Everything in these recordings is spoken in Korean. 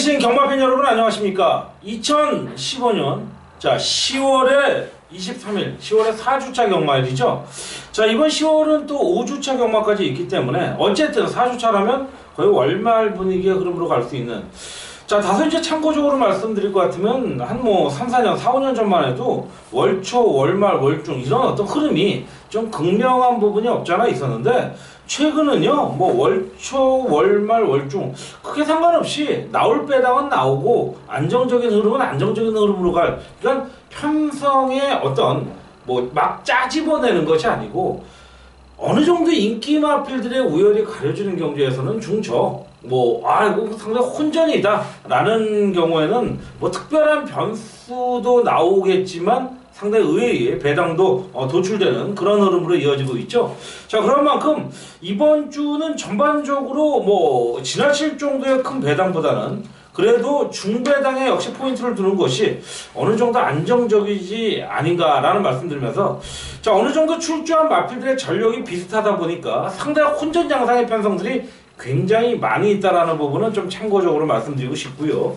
계신 경마팬 여러분 안녕하십니까? 2015년 10월에 23일 10월에 4주차 경마일이죠. 자, 이번 10월은 또 5주차 경마까지 있기 때문에 어쨌든 4주차라면 거의 월말 분위기의 흐름으로 갈 수 있는, 다소 이제 참고적으로 말씀드릴 것 같으면 한 3, 4년, 4, 5년 전만 해도 월초, 월말, 월중 이런 어떤 흐름이 좀 극명한 부분이 없잖아 있었는데, 최근은요 월초, 월말, 월중 크게 상관없이 나올 배당은 나오고 안정적인 흐름은 안정적인 흐름으로 갈, 그러니까 편성의 어떤 막 짜집어내는 것이 아니고 어느 정도 인기 마필들의 우열이 가려지는 경주에서는 중저 이거 상당히 혼전이다 라는 경우에는 특별한 변수도 나오겠지만 상당히 의외의 배당도 도출되는 그런 흐름으로 이어지고 있죠. 자, 그런 만큼 이번 주는 전반적으로 지나칠 정도의 큰 배당보다는 그래도 중배당에 역시 포인트를 두는 것이 어느 정도 안정적이지 아닌가라는 말씀드리면서, 어느 정도 출조한 마필들의 전력이 비슷하다 보니까 상당히 혼전 양상의 편성들이 굉장히 많이 있다라는 부분은 좀 참고적으로 말씀드리고 싶고요.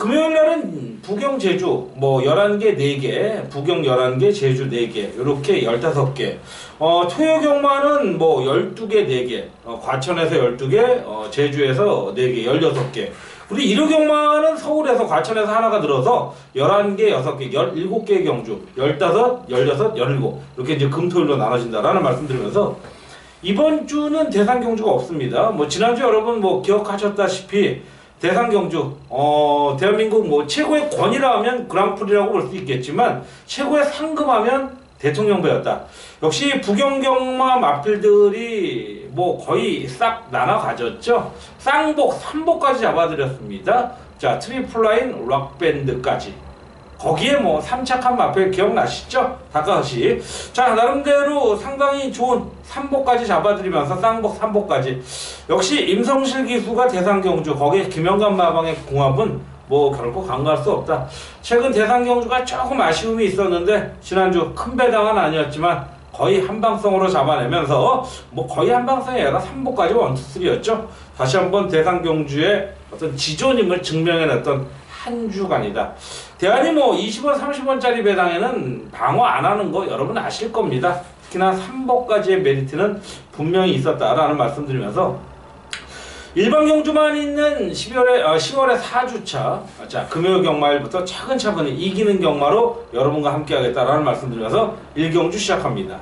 금요일날은 부경 제주 11개 4개, 부경 11개, 제주 4개, 요렇게 15개. 토요 경마는 12개 4개, 과천에서 12개, 제주에서 4개, 16개. 우리 일요 경마는 서울에서 과천에서 하나가 들어서 11개, 6개, 17개의 경주, 15, 16, 17 이렇게 이제 금토일로 나눠진다라는 말씀드리면서, 이번 주는 대상 경주가 없습니다. 지난주 여러분 기억하셨다시피 대상 경주, 대한민국 최고의 권위라 하면 그랑프리라고 볼 수 있겠지만 최고의 상금하면 대통령배였다. 역시 부경경마 마필들이 거의 싹 나눠 가졌죠. 쌍복, 3복까지 잡아드렸습니다. 자, 트리플라인 락밴드까지. 거기에 3착한 마필 기억나시죠? 다카시. 자, 나름대로 상당히 좋은 3복까지 잡아드리면서 쌍복 3복까지. 역시 임성실 기수가 대상경주, 거기에 김영관 마방의 궁합은 결코 간과할 수 없다. 최근 대상경주가 조금 아쉬움이 있었는데, 지난주 큰 배당은 아니었지만 거의 한방성으로 잡아내면서 거의 한방성이 아니라 3복까지 1, 2, 3였죠. 다시 한번 대상경주의 어떤 지존임을 증명해냈던 한 주간이다. 대안이 20원, 30원짜리 배당에는 방어 안 하는 거 여러분 아실 겁니다. 특히나 3복까지의 메리트는 분명히 있었다라는 말씀드리면서, 일반 경주만 있는 10월의 4주차, 금요일 경마일부터 차근차근 이기는 경마로 여러분과 함께 하겠다라는 말씀드리면서 1경주 시작합니다.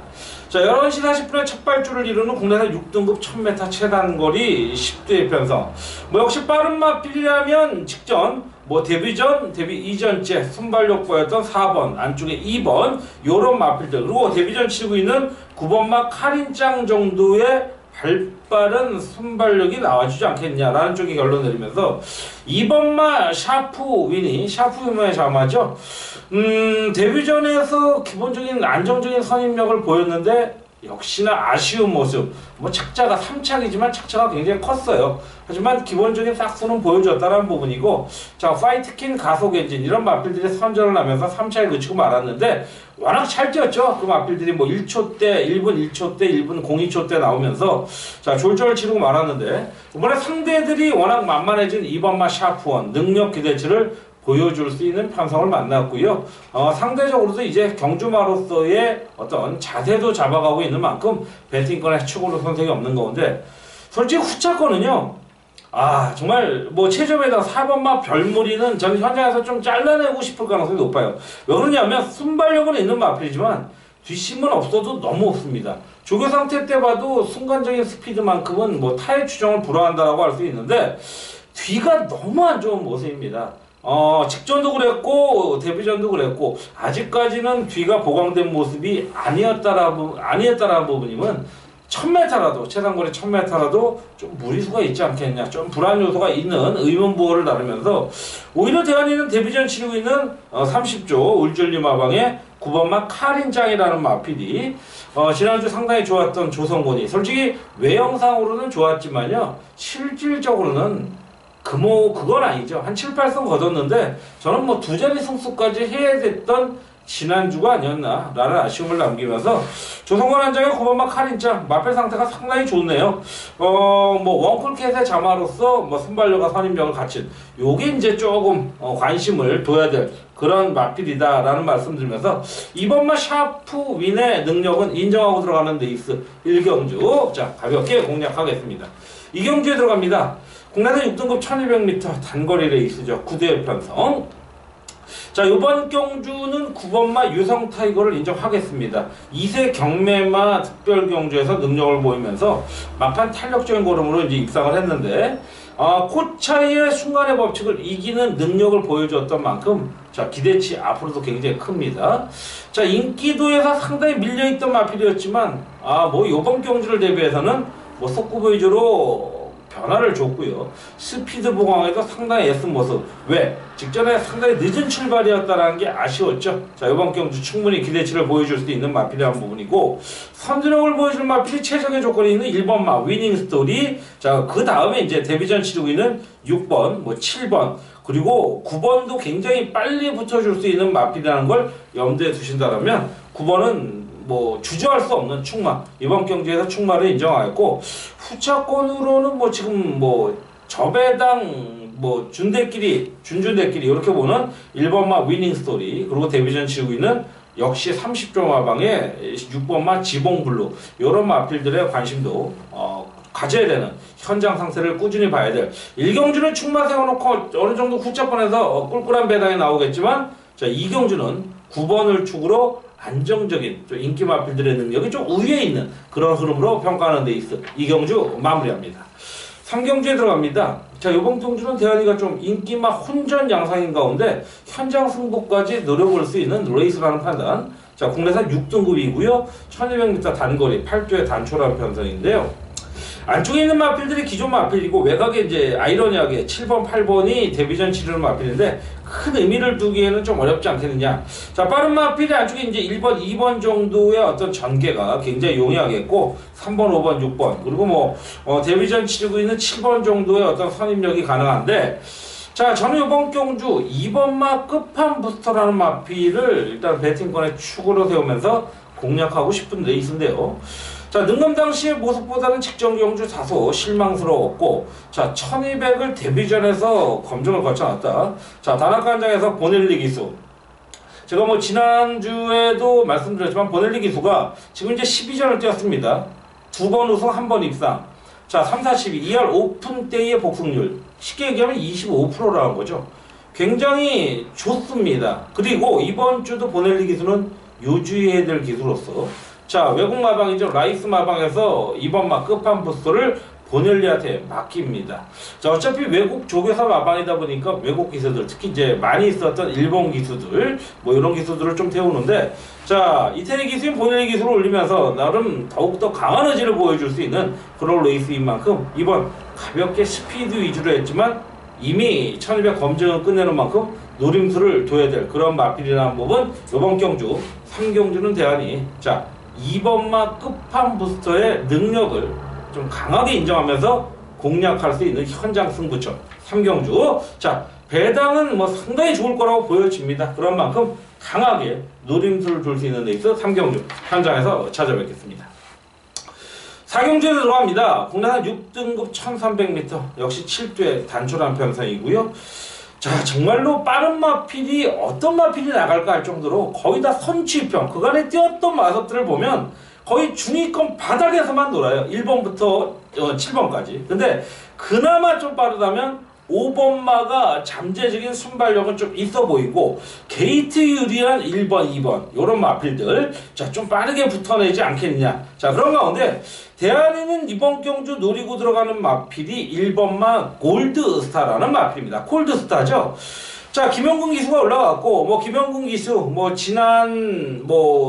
자, 11시 40분에 첫 발주를 이루는 국내산 6등급 1000m 최단거리 10대 편성. 역시 빠른 마필이라면 직전, 데뷔 전, 데뷔 이전째 순발력 보였던 4번, 안쪽에 2번, 요런 마필들. 그리고 데뷔 전 치고 있는 9번마 카린짱 정도의 발빠른 순발력이 나와주지 않겠냐라는 쪽에 결론 내리면서, 2번마 샤프 위니, 샤프 위너의 자마죠. 데뷔전에서 기본적인 안정적인 선임력을 보였는데 역시나 아쉬운 모습. 착자가 3착이지만 착자가 굉장히 컸어요. 하지만 기본적인 싹수는 보여줬다는 부분이고, 파이트킨, 가속엔진 이런 마필들이 선전을 하면서 3차에 그치고 말았는데 워낙 잘 뛰었죠. 그 마필들이 1초 때, 1분 1초 때, 1분 02초 때 나오면서 졸전을 치르고 말았는데, 이번에 상대들이 워낙 만만해진 2번마 샤프원 능력 기대치를 보여줄 수 있는 편성을 만났고요. 상대적으로도 이제 경주마로서의 어떤 자세도 잡아가고 있는 만큼 배팅권에 추구로 선택이 없는 가운데, 솔직히 후차권은요, 정말 최저배당 4번마 별무리는 저는 현장에서 좀 잘라내고 싶을 가능성이 높아요. 왜 그러냐면 순발력은 있는 마필이지만 뒷심은 없어도 너무 없습니다. 조교 상태 때 봐도 순간적인 스피드만큼은 타의 추정을 불허한다라고 할 수 있는데, 뒤가 너무 안 좋은 모습입니다. 직전도 그랬고 데뷔전도 그랬고 아직까지는 뒤가 보강된 모습이 아니었다라는 부분이면 1000m라도, 최단거리 1000m라도 좀 무리수가 있지 않겠냐, 좀 불안 요소가 있는 의문부호를 나누면서, 오히려 대안이는 데뷔전 치르고 있는 30조 울줄리 마방의 9번마 카린짱이라는 마필이 지난주 상당히 좋았던 조성곤이, 솔직히 외형상으로는 좋았지만요, 실질적으로는 그건 아니죠. 한 7, 8승 거뒀는데, 저는 2자리 승수까지 해야 됐던 지난주가 아니었나 라는 아쉬움을 남기면서 조성관 한장의 9번마 카린짱 마필 상태가 상당히 좋네요. 원풀캣의 자마로서 순발력과 선임력을 갖춘 요게 이제 조금 관심을 둬야 될 그런 마필이다 라는 말씀 드리면서 이번마 샤프 윈의 능력은 인정하고 들어가는 레이스 1경주 자 가볍게 공략하겠습니다. 2경주에 들어갑니다. 국내에서 6등급 1200m 단거리 레이스죠. 9대 편성. 자, 이번 경주는 9번마 유성 타이거를 인정하겠습니다. 2세 경매마 특별 경주에서 능력을 보이면서 막판 탄력적인 걸음으로 이제 입상을 했는데, 코차의 순간의 법칙을 이기는 능력을 보여줬던 만큼, 자, 기대치 앞으로도 굉장히 큽니다. 자, 인기도에서 상당히 밀려있던 마필이었지만, 이번 경주를 대비해서는 속구 위주로 변화를 줬고요. 스피드 보강에도 상당히 애쓴 모습. 왜? 직전에 상당히 늦은 출발이었다는 게 아쉬웠죠. 자, 이번 경주 충분히 기대치를 보여줄 수 있는 마필이라는 부분이고, 선두력을 보여줄 마필이 최적의 조건이 있는 1번마 위닝 스토리. 자, 그 다음에 이제 데뷔전 치르고 있는 6번, 7번, 그리고 9번도 굉장히 빨리 붙여줄 수 있는 마필이라는 걸 염두에 두신다면 9번은 주저할 수 없는 충마. 이번 경기에서 충마를 인정하였고, 후차권으로는 지금 저배당 준대끼리 이렇게 보는 1번마 위닝 스토리, 그리고 데뷔전 치르고 있는 역시 30조 마방의 6번마 지봉블루, 이런 마필들의 관심도 가져야 되는 현장 상태를 꾸준히 봐야 될 1경주는 충마 세워놓고 어느 정도 후차권에서 꿀꿀한 배당이 나오겠지만, 자, 2경주는 9번을 축으로 안정적인 인기 마필들의 능력이 좀 우위에 있는 그런 흐름으로 평가하는 데 있어 2경주 마무리합니다. 3경주에 들어갑니다. 자, 이번 경주는 대한이가 좀 인기마 혼전 양상인 가운데 현장 승부까지 노려볼 수 있는 레이스라는 판단. 자, 국내산 6등급이고요. 1200m 단거리 8조의 단초라는 편성인데요. 안쪽에 있는 마필들이 기존 마필이고, 외곽에 이제 아이러니하게 7번, 8번이 데뷔전 치르는 마필인데 큰 의미를 두기에는 좀 어렵지 않겠느냐. 자, 빠른 마필이 안쪽에 이제 1번, 2번 정도의 어떤 전개가 굉장히 용이하겠고, 3번, 5번, 6번, 그리고 데뷔전 치르고 있는 7번 정도의 어떤 선임력이 가능한데, 자, 저는 이번 경주 2번마 끝판 부스터라는 마필을 일단 배팅권의 축으로 세우면서 공략하고 싶은 레이스인데요. 자, 능감 당시의 모습보다는 직전 경주 다소 실망스러웠고, 자, 1200을 데뷔전에서 검증을 거쳐놨다. 자, 다나카 한장에서 보넬리 기수. 제가 지난주에도 말씀드렸지만, 보넬리 기수가 지금 이제 12전을 뛰었습니다. 2번 우승, 1번 입상. 자, 3, 4, 12. 2할 오픈 때의 복승률. 쉽게 얘기하면 25%라는 거죠. 굉장히 좋습니다. 그리고 이번 주도 보넬리 기수는 유주해야 될 기수로서, 자, 외국 마방이죠. 라이스 마방에서 이번마 끝판 부스를 보넬리한테 맡깁니다. 자, 어차피 외국 조교사 마방이다 보니까 외국 기수들, 특히 이제 많이 있었던 일본 기수들, 이런 기수들을 좀 태우는데, 자, 이태리 기수인 보넬리 기수를 올리면서 나름 더욱더 강한 의지를 보여줄 수 있는 그런 레이스인 만큼, 이번 가볍게 스피드 위주로 했지만 이미 1200 검증을 끝내는 만큼 노림수를 둬야 될 그런 마필이라는 부분. 이번 경주 3경주는 대안이, 자, 2번마 끝판 부스터의 능력을 좀 강하게 인정하면서 공략할 수 있는 현장 승부처 3경주. 자, 배당은 상당히 좋을 거라고 보여집니다. 그런 만큼 강하게 노림수를 둘 수 있는 데 있어 3경주 현장에서 찾아뵙겠습니다. 4경주에 들어갑니다. 국내산 6등급 1300m 역시 7대 단초란 편성이고요. 자, 정말로 빠른 마필이 어떤 마필이 나갈까 할 정도로 거의 다 선취평, 그간에 뛰었던 마석들을 보면 거의 중위권 바닥에서만 놀아요. 1번부터 7번까지. 근데 그나마 좀 빠르다면 5번마가 잠재적인 순발력은 좀 있어 보이고, 게이트 유리한 1번, 2번 요런 마필들, 자, 좀 빠르게 붙어내지 않겠느냐. 자, 그런 가운데 대한이는 이번 경주 노리고 들어가는 마필이 1번마 골드스타라는 마필입니다. 골드스타죠. 자, 김영근 기수가 올라갔고, 김영근 기수, 지난,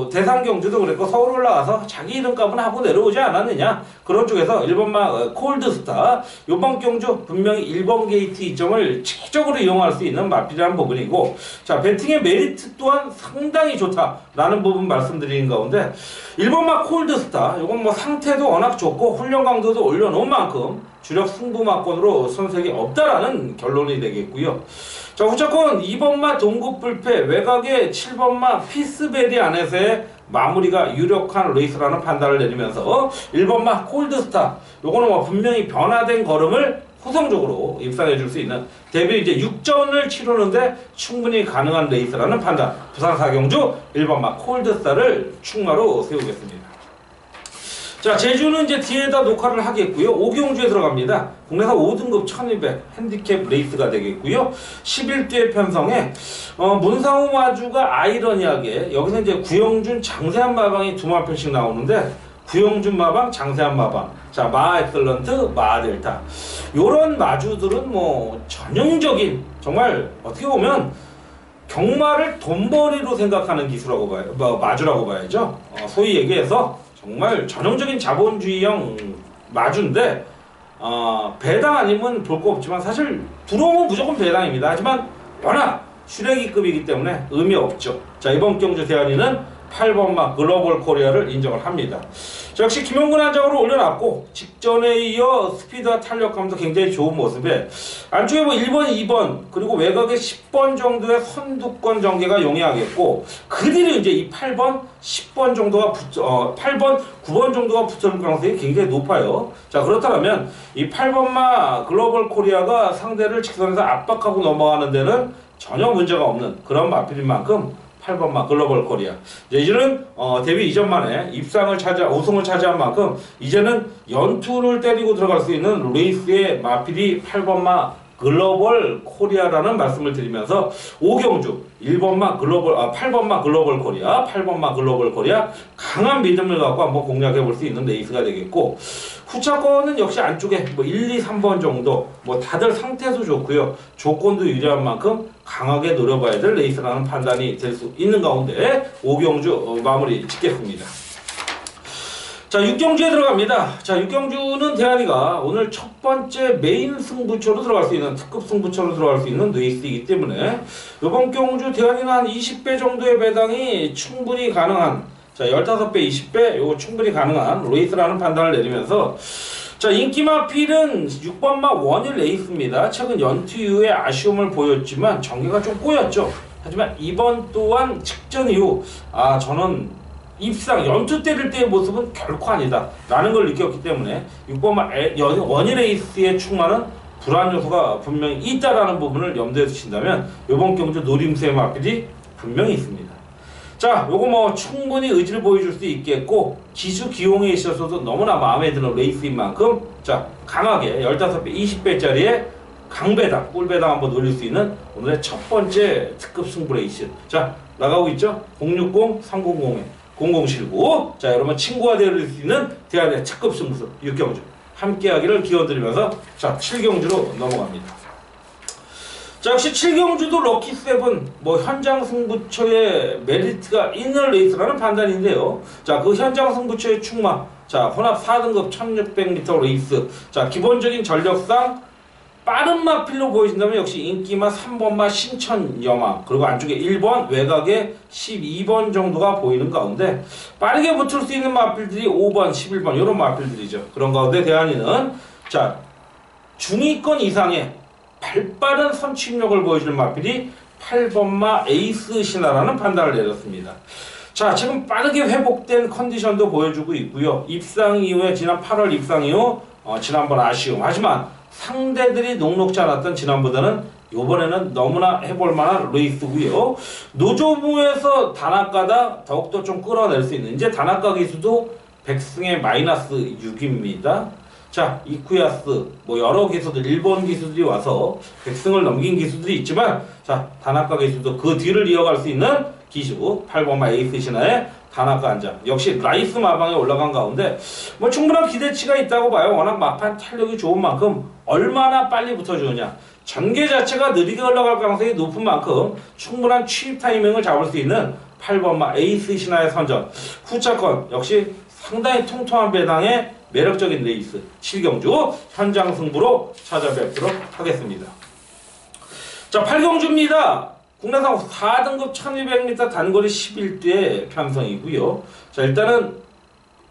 대상 경주도 그랬고, 서울 올라가서 자기 이름값은 하고 내려오지 않았느냐. 그런 쪽에서 1번마 콜드스타, 요번 경주 분명히 1번 게이트 이점을 최적으로 이용할 수 있는 마필이라는 부분이고, 자, 배팅의 메리트 또한 상당히 좋다라는 부분 말씀드리는 가운데, 1번마 콜드스타, 요건 상태도 워낙 좋고, 훈련 강도도 올려놓은 만큼, 주력 승부마권으로 선색이 없다라는 결론이 되겠고요. 자, 후차권 2번마 동급불패, 외곽의 7번마 피스베리 안에서의 마무리가 유력한 레이스라는 판단을 내리면서 1번마 콜드스타, 요거는 뭐 분명히 변화된 걸음을 후성적으로 입상해 줄 수 있는 데뷔 이제 6전을 치르는데 충분히 가능한 레이스라는 판단, 부산 사경주 1번마 콜드스타를 충마로 세우겠습니다. 자, 제주는 이제 뒤에다 녹화를 하겠고요. 오경주에 들어갑니다. 국내사 5등급 1200 핸디캡 레이스가 되겠고요. 11대 편성에 문상우 마주가 아이러니하게 여기서 이제 구영준 장세한 마방이 두 마편씩 나오는데, 구영준 마방, 장세한 마방, 자, 마 엑셀런트, 마 델타, 요런 마주들은 뭐 전형적인, 정말 어떻게 보면 경마를 돈벌이로 생각하는 기수라고 봐요. 마주라고 봐야죠. 소위 얘기해서 정말 전형적인 자본주의형 마주인데, 배당 아니면 볼 거 없지만 사실 들어오면 무조건 배당입니다. 하지만 워낙 슈레기급이기 때문에 의미 없죠. 자, 이번 경주 대안이는 8번마 글로벌 코리아를 인정을 합니다. 자, 역시 김용근 한장으로 올려놨고, 직전에 이어 스피드와 탄력감도 굉장히 좋은 모습에 안쪽에 뭐 1번, 2번 그리고 외곽에 10번 정도의 선두권 전개가 용이하겠고, 그 뒤로 이제 이 8번, 10번 정도가 8번, 9번 정도가 붙을 가능성이 굉장히 높아요. 자, 그렇다면 이 8번마 글로벌 코리아가 상대를 직선에서 압박하고 넘어가는 데는 전혀 문제가 없는 그런 마필인 만큼 8번마 글로벌 코리아, 이제는 데뷔 이전 만에 우승을 차지한 만큼 이제는 연투를 때리고 들어갈 수 있는 레이스의 마필이 8번마 글로벌 코리아라는 말씀을 드리면서 오경주 8번마 글로벌 코리아, 8번마 글로벌 코리아 강한 믿음을 갖고 한번 공략해 볼 수 있는 레이스가 되겠고, 후차권은 역시 안쪽에 뭐 1, 2, 3번 정도, 뭐 다들 상태도 좋고요, 조건도 유리한 만큼 강하게 노려봐야 될 레이스라는 판단이 될 수 있는 가운데 오경주 마무리 짓겠습니다. 자, 육경주에 들어갑니다. 자, 육경주는 대한이가 오늘 첫 번째 메인 승부처로 들어갈 수 있는, 특급 승부처로 들어갈 수 있는 레이스이기 때문에 이번 경주 대한이는 한 20배 정도의 배당이 충분히 가능한, 자, 15배, 20배 요거 충분히 가능한 레이스라는 판단을 내리면서, 자, 인기마필은 6번마 원일 레이스입니다. 최근 연투 이후에 아쉬움을 보였지만 전개가 좀 꼬였죠. 하지만 이번 또한 직전 이후 저는 입상, 연투 때릴 때의 모습은 결코 아니다 라는 걸 느꼈기 때문에 6번마 원일 레이스의 충만은 불안 요소가 분명히 있다라는 부분을 염두에 두신다면 이번 경주 노림수의 마필이 분명히 있습니다. 자, 요거 뭐 충분히 의지를 보여줄 수 있겠고, 기수 기용에 있어서도 너무나 마음에 드는 레이스인 만큼, 자, 강하게 15배, 20배짜리의 강배당, 꿀배당 한번 노릴 수 있는 오늘의 첫 번째 특급 승부 레이스. 자, 나가고 있죠? 060-300에 0079. 자, 여러분 친구가 될 수 있는 대한의 특급 승부수 6경주 함께 하기를 기원드리면서, 자, 7경주로 넘어갑니다. 자, 역시 7경주도 럭키7, 뭐 현장 승부처의 메리트가 있는 레이스라는 판단인데요. 자, 그 현장 승부처의 충마, 자, 혼합 4등급 1600m 레이스, 자, 기본적인 전력상 빠른 마필로 보여진다면 역시 인기마 3번마 신천여마, 그리고 안쪽에 1번, 외곽에 12번 정도가 보이는 가운데 빠르게 붙을 수 있는 마필들이 5번, 11번 이런 마필들이죠. 그런 가운데 대한이는, 자, 중위권 이상의 발빠른 선취력을 보여주는 마필이 8번마 에이스 신화라는 판단을 내렸습니다. 자, 지금 빠르게 회복된 컨디션도 보여주고 있고요. 입상 이후에, 지난 8월 입상 이후 지난번 아쉬움, 하지만 상대들이 녹록지 않았던 지난보다는 이번에는 너무나 해볼만한 레이스고요. 노조부에서 단학가다 더욱더 좀 끌어낼 수 있는, 이제 단학가 기수도 100승에 마이너스 6입니다. 자, 이쿠야스, 뭐 여러 기수들, 일본 기수들이 와서 100승을 넘긴 기수들이 있지만, 자, 단학가 기수도 그 뒤를 이어갈 수 있는 기수 8번마 에이스 신화의 단학가 한장, 역시 라이스 마방에 올라간 가운데 뭐 충분한 기대치가 있다고 봐요. 워낙 막판 탄력이 좋은 만큼 얼마나 빨리 붙어주느냐, 전개 자체가 느리게 올라갈 가능성이 높은 만큼 충분한 취입 타이밍을 잡을 수 있는 8번마 에이스 신화의 선전, 후차권 역시 상당히 통통한 배당의 매력적인 레이스 7경주 현장 승부로 찾아뵙도록 하겠습니다. 자, 8경주입니다. 국내상 4등급 1200m 단거리 11대 편성이고요. 자, 일단은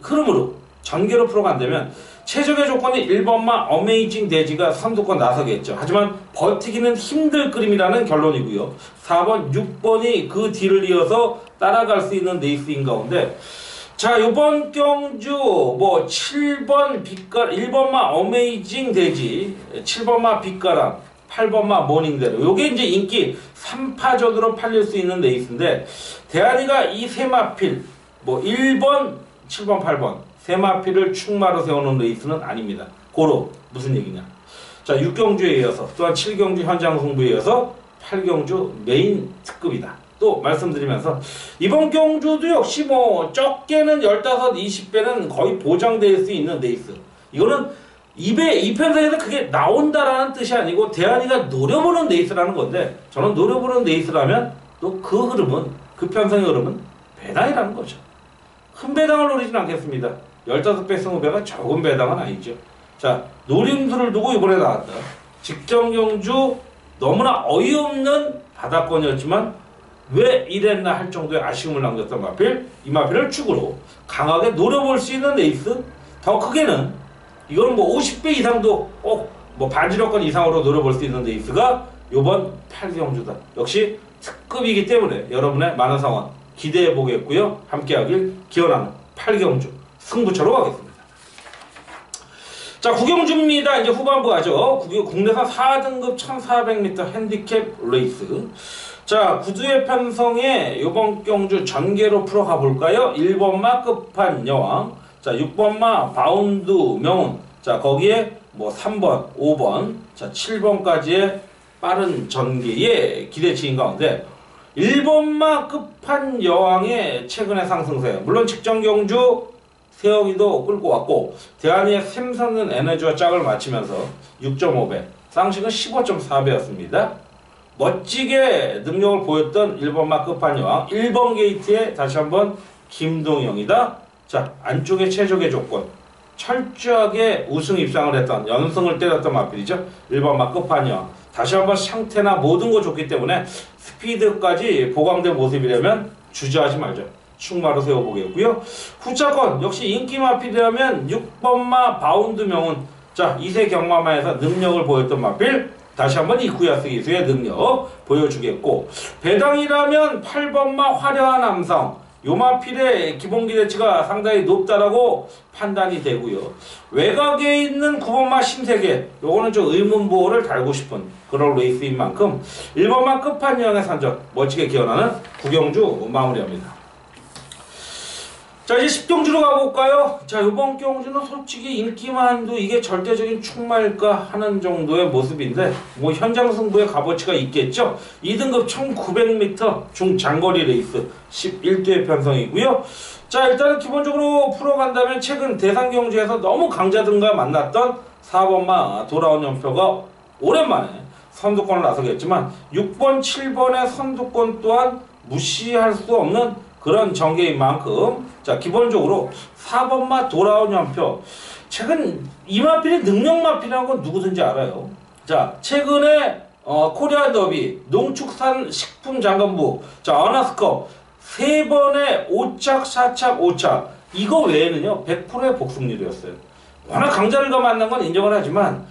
흐름으로 전개로 풀어간다면 최적의 조건이 1번마 어메이징 데지가 선두권 나서겠죠. 하지만 버티기는 힘들 그림이라는 결론이고요. 4번, 6번이 그 뒤를 이어서 따라갈 수 있는 레이스인 가운데 자, 요번 경주 뭐 7번 빛깔 1번마 어메이징 데지, 7번마 빛가람, 8번마 모닝대로 요게 이제 인기 3파전으로 팔릴 수 있는 레이스인데 대한이가 이 세 마필 뭐 1번, 7번, 8번 세 마필을 충마로 세우는 레이스는 아닙니다. 고로 무슨 얘기냐? 자, 6경주에 이어서 또한 7경주 현장 승부에 이어서 8경주 메인 특급이다. 또 말씀드리면서 이번 경주도 역시 뭐 적게는 15, 20배는 거의 보장될 수 있는 레이스. 이거는 이 편성에서 그게 나온다라는 뜻이 아니고 대한이가 노려보는 레이스라는 건데 저는 노려보는 레이스라면 또 그 흐름은 그 편성의 흐름은 배당이라는 거죠. 큰 배당을 노리진 않겠습니다. 15배, 20배가 적은 배당은 아니죠. 자, 노림수를 두고 이번에 나왔다. 직전 경주 너무나 어이없는 바닥권이었지만 왜 이랬나 할 정도의 아쉬움을 남겼던 마필, 이 마필을 축으로 강하게 노려볼 수 있는 레이스. 더 크게는 이거는 뭐 50배 이상도 꼭 뭐 반지력권 이상으로 노려볼 수 있는 레이스가 요번 8경주다. 역시 특급이기 때문에 여러분의 많은 상황 기대해 보겠고요. 함께하길 기원하는 8경주 승부처로 가겠습니다. 자, 9경주입니다. 이제 후반부 가죠. 국내산 4등급 1400m 핸디캡 레이스. 자, 구두의 편성에 요번 경주 전개로 풀어가 볼까요? 1번마 끝판여왕, 자 6번마 바운드 명운, 자 거기에 뭐 3번, 5번, 자 7번까지의 빠른 전개의 기대치인 가운데 1번마 끝판여왕의 최근의 상승세, 물론 직전 경주 세영이도 끌고 왔고 대한이의 샘솟는 에너지와 짝을 맞추면서 6.5배, 쌍식은 15.4배였습니다. 멋지게 능력을 보였던 1번마 끝판여왕 1번 게이트에 다시 한번 김동영이다. 자, 안쪽에 최적의 조건 철저하게 우승 입상을 했던 연승을 때렸던 마필이죠. 1번마 끝판여왕 다시 한번 상태나 모든 거 좋기 때문에 스피드까지 보강된 모습이라면 주저하지 말죠. 충마로 세워보겠고요. 후차권 역시 인기 마필이라면 6번마 바운드 명운, 자 2세 경마마에서 능력을 보였던 마필 다시 한번 이쿠야스 기수의 능력 보여주겠고, 배당이라면 8번마 화려한 남성 요마필의 기본 기대치가 상당히 높다라고 판단이 되고요. 외곽에 있는 9번마 신세계 요거는 좀 의문보호를 달고 싶은 그런 레이스인 만큼 1번마 끝판왕의 산적 멋지게 기원하는 9경주 마무리합니다. 자, 이제 10경주로 가볼까요? 자, 요번 경주는 솔직히 인기만도 이게 절대적인 충마일까 하는 정도의 모습인데 뭐 현장 승부의 값어치가 있겠죠. 2등급 1900m 중장거리 레이스 11대 편성이고요. 자, 일단은 기본적으로 풀어간다면 최근 대상 경주에서 너무 강자들과 만났던 4번마 돌아온 연표가 오랜만에 선두권을 나서겠지만 6번, 7번의 선두권 또한 무시할 수 없는 그런 전개인 만큼 자 기본적으로 4번마 돌아온 연표, 최근 이 마필이 능력 마필이라는 건 누구든지 알아요. 자 최근에 코리아 더비, 농축산 식품장관부, 자 어나스컵 3번의 5착, 4착, 5착 이거 외에는요 100%의 복승률이었어요. 워낙 강자들과 만난 건 인정을 하지만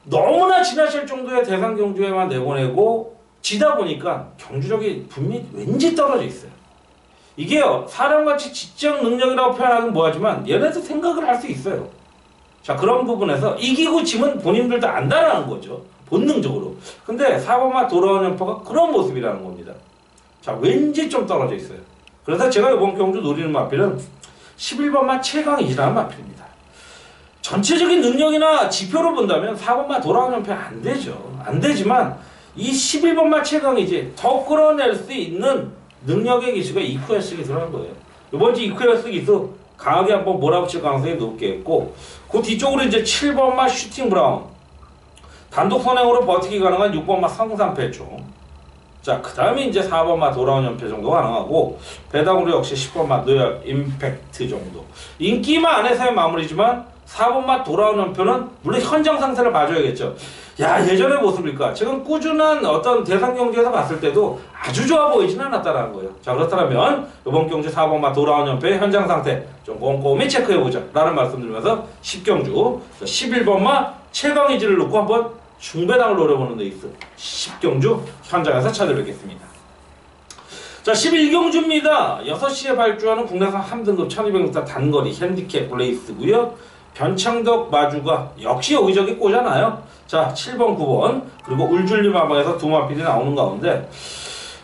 너무나 지나칠 정도의 대상 경주에만 내보내고 지다 보니까 경주력이 분명히 왠지 떨어져 있어요. 이게요 사람같이 지적 능력이라고 표현하긴 뭐하지만 얘네도 생각을 할 수 있어요. 자 그런 부분에서 이기고 지면 본인들도 안다라는 거죠, 본능적으로. 근데 4번마 돌아온 연포가 그런 모습이라는 겁니다. 자 왠지 좀 떨어져 있어요. 그래서 제가 이번 경주 노리는 마필은 11번마 최강이지라는 마필입니다. 전체적인 능력이나 지표로 본다면 4번마 돌아온 연포 안 되죠. 안 되지만 이 11번마 최강이지 더 끌어낼 수 있는 능력의 기수가 이쿠야스 기수라는 거예요. 이번 주 이쿠야스 기수 강하게 한번 몰아붙일 가능성이 높게 했고, 그 뒤쪽으로 이제 7번마 슈팅 브라운, 단독 선행으로 버티기 가능한 6번마 성산패총, 자 그 다음에 이제 4번마 돌아온 연패 정도 가능하고, 배당으로 역시 10번마 노열 임팩트 정도. 인기만 안에서의 마무리지만 4번마 돌아오는 표는 물론 현장 상태를 봐줘야겠죠. 야, 예전의 모습일까? 지금 꾸준한 어떤 대상 경주에서 봤을 때도 아주 좋아 보이진 않았다라는 거예요. 자, 그렇다면 이번 경주 4번마 돌아온 연표의 현장 상태 좀 꼼꼼히 체크해보자 라는 말씀 드리면서 10경주 11번마 최강의지를 놓고 한번 중배당을 노려보는 데 있어 10경주 현장에서 찾아뵙겠습니다. 자, 11경주입니다. 6시에 발주하는 국내산 함등급 1200m 단거리 핸디캡 레이스고요. 변창덕 마주가 역시 여기저기 꼬잖아요. 자, 7번, 9번 그리고 울줄리 마방에서 두 마필이 나오는 가운데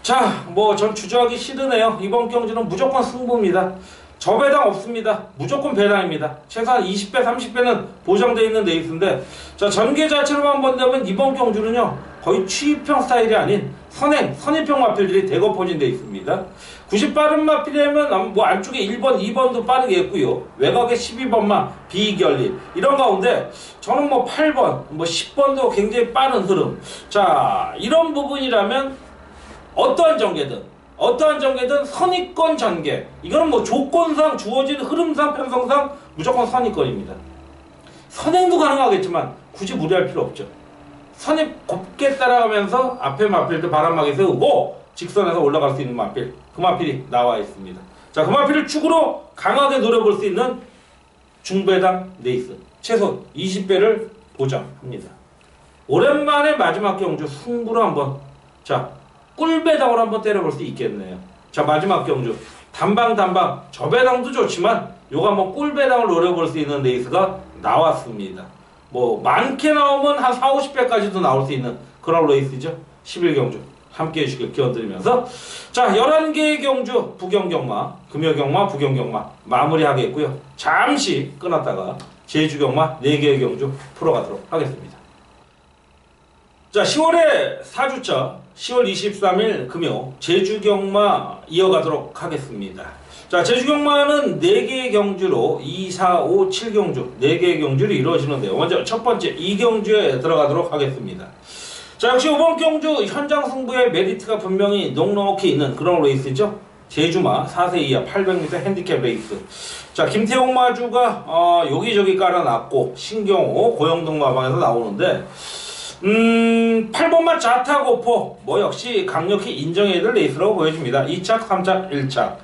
자, 뭐 전 주저하기 싫으네요. 이번 경주는 무조건 승부입니다. 저배당 없습니다. 무조건 배당입니다. 최소한 20배, 30배는 보장되어 있는 레이스인데 자, 전개 자체로만 본다면 이번 경주는요 거의 취입형 스타일이 아닌 선입형 마필들이 대거 포진되어 있습니다. 90 빠른 마필이라면 뭐 안쪽에 1번, 2번도 빠르겠고요. 외곽에 12번마, 비결리 이런 가운데 저는 뭐 8번, 뭐 10번도 굉장히 빠른 흐름. 자, 이런 부분이라면 어떠한 전개든 선입권 전개. 이거는 뭐 조건상 주어진 흐름상 편성상 무조건 선입권입니다. 선행도 가능하겠지만 굳이 무리할 필요 없죠. 선입 곱게 따라가면서 앞에 마필들 바람막이 세우고 직선에서 올라갈 수 있는 마필, 그 마필이 나와 있습니다. 자, 그 마필을 축으로 강하게 노려볼 수 있는 중배당 레이스 최소 20배를 보장합니다. 오랜만에 마지막 경주 승부로 한번 자 꿀배당으로 한번 때려볼 수 있겠네요. 자, 마지막 경주 단방 저배당도 좋지만 요거 한번 꿀배당을 노려볼 수 있는 레이스가 나왔습니다. 뭐 많게 나오면 한 4, 50배까지도 나올 수 있는 그런 레이스죠. 11경주 함께 해주길 기원드리면서 자, 11개의 경주 부경경마, 금요경마, 부경경마 마무리하겠고요. 잠시 끊었다가 제주경마 4개의 경주 풀어가도록 하겠습니다. 자, 10월의 4주차 10월 23일 금요 제주경마 이어가도록 하겠습니다. 자, 제주경마는 4개의 경주로 2, 4, 5, 7경주 4개의 경주로 이루어지는데요. 먼저 첫 번째 2경주에 들어가도록 하겠습니다. 자, 역시 이번 경주 현장 승부의 메리트가 분명히 넉넉히 있는 그런 레이스죠. 제주마 4세 이하 800m 핸디캡 레이스. 자, 김태용 마주가 여기저기 깔아놨고 신경호 고영동 마방에서 나오는데 8번만 자타고포 뭐 역시 강력히 인정해야 될 레이스라고 보여집니다. 2착, 3착, 1착.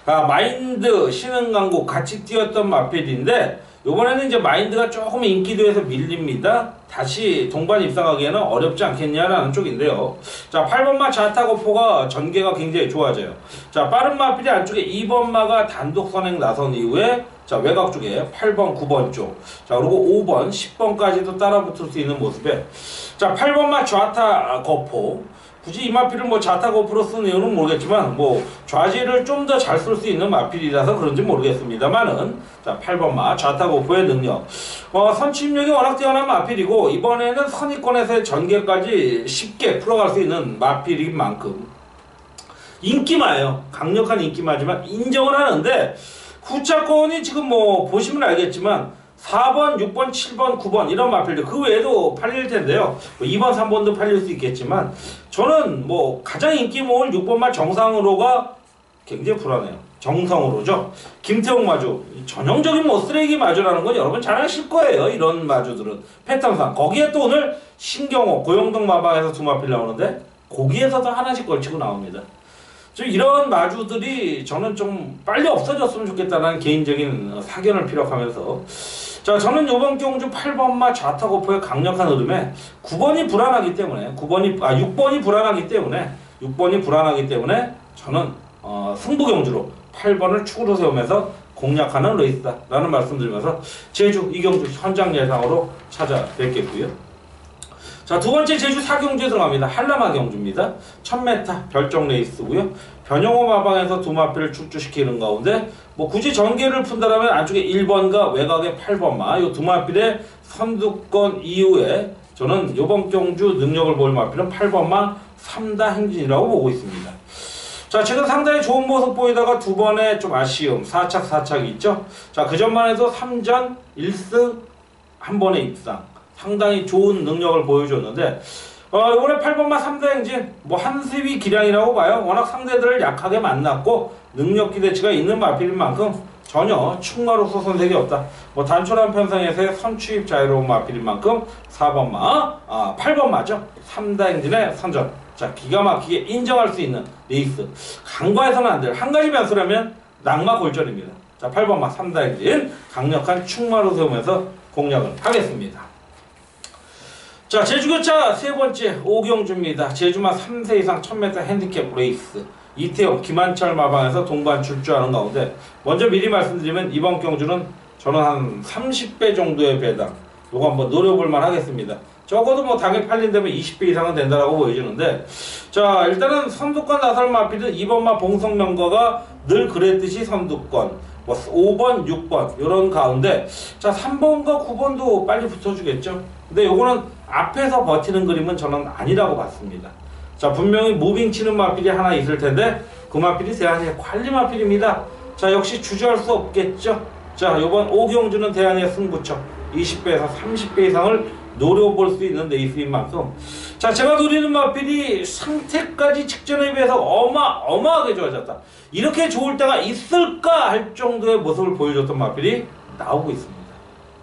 마인드, 신흥강국 같이 뛰었던 마필인데 요번에는 이제 마인드가 조금 인기도에서 밀립니다. 다시 동반 입상하기에는 어렵지 않겠냐라는 쪽인데요. 자, 8번마 자타고포가 전개가 굉장히 좋아져요. 자, 빠른 마필이 안쪽에 2번마가 단독 선행 나선 이후에 자, 외곽 쪽에 8번, 9번 쪽. 자, 그리고 5번, 10번까지도 따라 붙을 수 있는 모습에 자, 8번마 좌타거포. 굳이 이 마필을 뭐 자타거포로 쓰는 이유는 모르겠지만 뭐 좌지를 좀 더 잘 쓸 수 있는 마필이라서 그런지 모르겠습니다만은 자, 8번마 좌타거포의 능력. 선취입력이 워낙 뛰어난 마필이고 이번에는 선입권에서의 전개까지 쉽게 풀어갈 수 있는 마필인 만큼 인기마예요. 강력한 인기마지만 인정을 하는데 후차권이 지금 뭐 보시면 알겠지만 4번, 6번, 7번, 9번 이런 마필들 그 외에도 팔릴 텐데요. 2번, 3번도 팔릴 수 있겠지만 저는 뭐 가장 인기 모을 6번마 정상으로가 굉장히 불안해요. 정성으로죠. 김태용 마주 전형적인 뭐 쓰레기 마주라는 건 여러분 잘 아실 거예요. 이런 마주들은 패턴상 거기에 또 오늘 신경호 고영동 마방에서 두 마필 나오는데 거기에서도 하나씩 걸치고 나옵니다. 좀 이런 마주들이 저는 좀 빨리 없어졌으면 좋겠다는 개인적인 사견을 피력하면서 자, 저는 이번 경주 8번마 좌타고포의 강력한 흐름에 9번이 불안하기 때문에 6번이 불안하기 때문에 저는 승부 경주로 8번을 축으로 세우면서 공략하는 레이스다라는 말씀드리면서 제주 이경주 현장 예상으로 찾아뵙겠고요. 자, 두 번째 제주 4경주에 들어갑니다. 한라마 경주입니다. 1000m 별정 레이스고요. 변영호 마방에서 두 마필을 축주시키는 가운데 뭐 굳이 전개를 푼다라면 안쪽에 1번과 외곽에 8번마 이 두 마필의 선두권 이후에 저는 이번 경주 능력을 보일 마필은 8번마 3다 행진이라고 보고 있습니다. 자, 최근 상당히 좋은 모습 보이다가 두 번의 좀 아쉬움 4착이 있죠. 자, 그 전만 해도 3전 1승 한 번의 입상 상당히 좋은 능력을 보여줬는데 이번에 8번마 3대 행진 뭐 한세위 기량이라고 봐요. 워낙 상대들을 약하게 만났고 능력 기대치가 있는 마필인 만큼 전혀 충마로서 손색이 없다. 뭐 단촐한 편성에서의 선취입 자유로운 마필인 만큼 8번마죠. 3다 행진의 선전. 자, 기가 막히게 인정할 수 있는 레이스. 간과해서는 안 될 한 가지 변수라면 낙마 골절입니다. 자, 8번마 3다 행진 강력한 충마로 세우면서 공략을 하겠습니다. 자, 제주교차 세 번째 오경주입니다. 제주마 3세 이상 1000m 핸디캡 레이스. 이태영, 김한철 마방에서 동반 출주하는 가운데 먼저 미리 말씀드리면 이번 경주는 저는 한 30배 정도의 배당 요거 한번 노려볼만 하겠습니다. 적어도 뭐 당일 팔린다면 20배 이상은 된다라고 보여지는데, 자, 일단은 선두권 나설 마필은 2번마 봉성명거가 늘 그랬듯이 선두권, 뭐 5번, 6번 요런 가운데, 자, 3번과 9번도 빨리 붙어주겠죠. 근데 요거는 앞에서 버티는 그림은 저는 아니라고 봤습니다. 자, 분명히 무빙 치는 마필이 하나 있을 텐데 그 마필이 대한의 관리 마필입니다. 자, 역시 주저할 수 없겠죠. 자, 요번 오경주는 대한의 승부처 20배에서 30배 이상을 노려볼 수 있는 레이스인 만큼, 자, 제가 노리는 마필이 상태까지 직전에 비해서 어마어마하게 좋아졌다. 이렇게 좋을 때가 있을까 할 정도의 모습을 보여줬던 마필이 나오고 있습니다.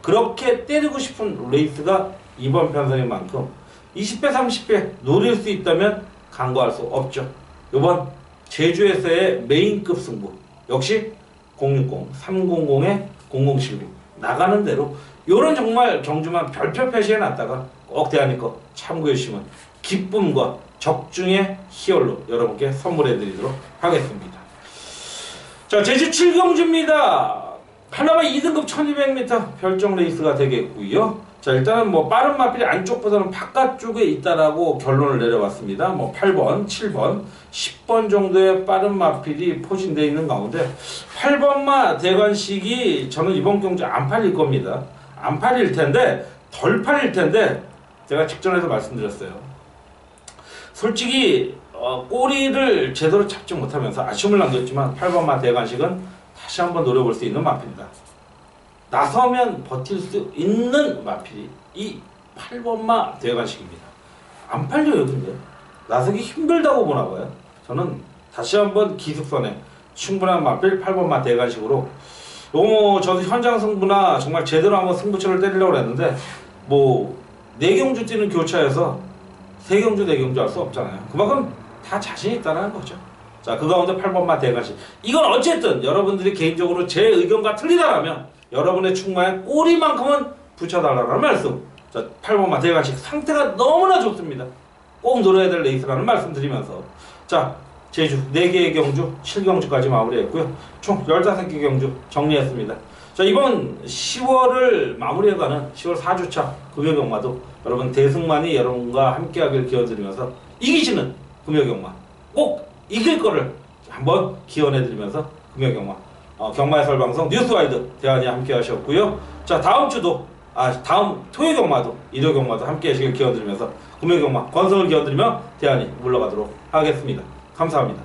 그렇게 때리고 싶은 레이스가 이번 편성인 만큼 20배, 30배 노릴 수 있다면 간과할 수 없죠. 이번 제주에서의 메인급 승부 역시 060, 300에 0016 나가는 대로 요런 정말 경주만 별표 표시해놨다가 꼭 대한이 거 참고해 주시면 기쁨과 적중의 희열로 여러분께 선물해드리도록 하겠습니다. 자, 제주 7경주입니다. 하나만 2등급 1200m 별정 레이스가 되겠고요. 자, 일단은 뭐 빠른 마필이 안쪽보다는 바깥쪽에 있다라고 결론을 내려봤습니다. 뭐 8번, 7번, 10번 정도의 빠른 마필이 포진되어 있는 가운데 8번마 대관식이 저는 이번 경주 안 팔릴 겁니다. 안 팔릴 텐데, 덜 팔릴 텐데 제가 직전에서 말씀드렸어요. 솔직히 꼬리를 제대로 잡지 못하면서 아쉬움을 남겼지만 8번마 대관식은 다시 한번 노려볼 수 있는 마필이다. 나서면 버틸 수 있는 마필이 이 8번마 대관식입니다. 안 팔려요. 근데 나서기 힘들다고 보나봐요. 저는 다시 한번 기숙선에 충분한 마필 8번마 대관식으로, 저도 현장 승부나 정말 제대로 한번 승부처를 때리려고 했는데 뭐 4경주 뛰는 교차에서 3경주 4경주 할 수 없잖아요. 그만큼 다 자신 있다는 거죠. 자, 그 가운데 8번마 대관식, 이건 어쨌든 여러분들이 개인적으로 제 의견과 틀리다라면 여러분의 충마에 꼬리만큼은 붙여달라는 말씀. 자, 8번마 대관식 상태가 너무나 좋습니다. 꼭 노려야 될 레이스라는 말씀 드리면서, 자, 제주 4개의 경주 7경주까지 마무리했고요. 총 15개 경주 정리했습니다. 자, 이번 10월을 마무리해가는 10월 4주차 금요경마도 여러분 대승만이 여러분과 함께하길 기원드리면서, 이기시는 금요경마 꼭 이길 거를 한번 기원해드리면서 금요경마 경마 해설방송 뉴스와이드 대한이 함께 하셨고요. 자, 다음 토요경마도 일요경마도 함께 하시길 기원드리면서 금요경마 건승을 기원드리며 대한이 물러가도록 하겠습니다. 감사합니다.